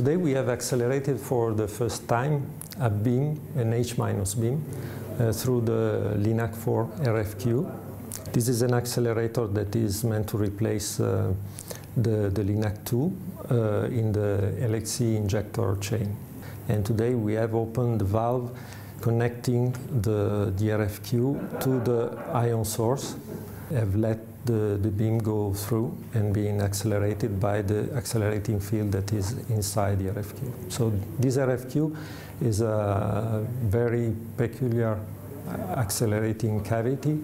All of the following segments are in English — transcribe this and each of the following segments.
Today we have accelerated for the first time a beam, an H- beam, through the LINAC 4 RFQ. This is an accelerator that is meant to replace the LINAC 2 in the LHC injector chain. And today we have opened the valve connecting the RFQ to the ion source, have let the beam go through and being accelerated by the accelerating field that is inside the RFQ. So this RFQ is a very peculiar accelerating cavity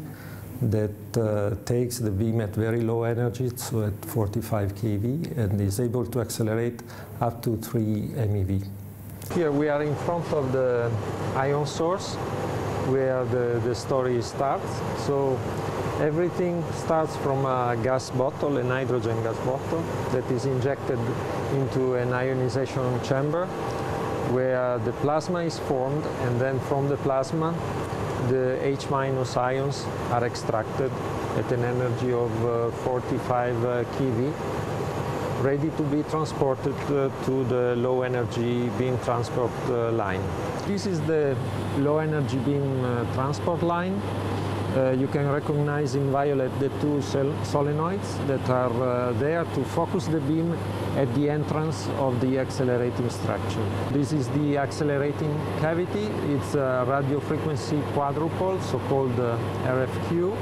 that takes the beam at very low energy, so at 45 keV, and is able to accelerate up to 3 MeV. Here we are in front of the ion source where the story starts. So everything starts from a gas bottle, a nitrogen gas bottle, that is injected into an ionization chamber where the plasma is formed, and then from the plasma the H- ions are extracted at an energy of 45 keV, ready to be transported to the low energy beam transport line. This is the low energy beam transport line. You can recognize in violet the two solenoids that are there to focus the beam at the entrance of the accelerating structure. This is the accelerating cavity. It's a radio frequency quadrupole, so-called RFQ.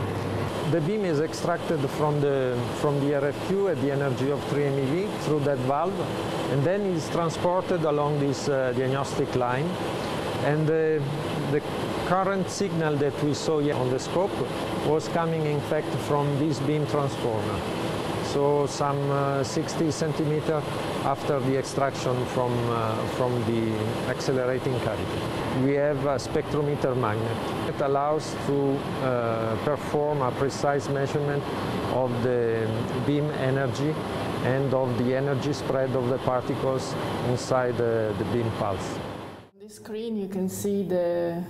The beam is extracted from the RFQ at the energy of 3 MeV through that valve, and then is transported along this diagnostic line. And the current signal that we saw here on the scope was coming, in fact, from this beam transformer. So some 60 centimeters after the extraction from the accelerating cavity. We have a spectrometer magnet. It allows to perform a precise measurement of the beam energy and of the energy spread of the particles inside the beam pulse. On this screen you can see the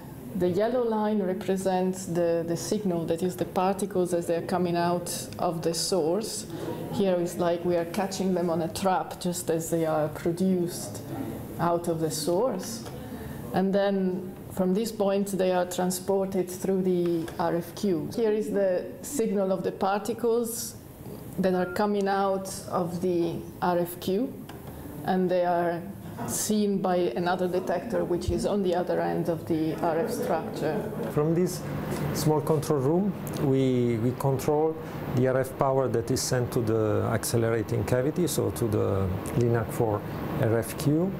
yellow line represents the signal, that is the particles as they're coming out of the source. Here it's like we are catching them on a trap just as they are produced out of the source. And then from this point they are transported through the RFQ. Here is the signal of the particles that are coming out of the RFQ, and they are seen by another detector which is on the other end of the RF structure. From this small control room we control the RF power that is sent to the accelerating cavity, so to the LINAC 4 RFQ.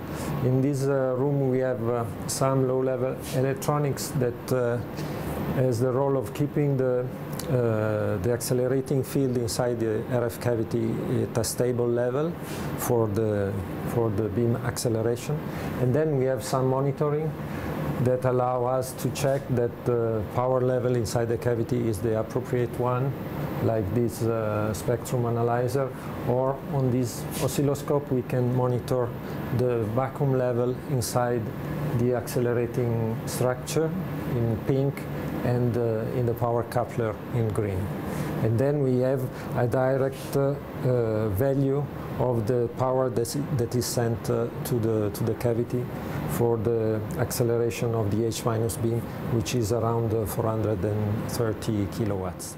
In this room we have some low-level electronics that has the role of keeping the accelerating field inside the RF cavity at a stable level for the beam acceleration. And then we have some monitoring that allow us to check that the power level inside the cavity is the appropriate one, like this spectrum analyzer, or on this oscilloscope we can monitor the vacuum level inside the accelerating structure in pink and in the power coupler in green. And then we have a direct value of the power that is sent to the cavity for the acceleration of the H- beam, which is around 430 kilowatts.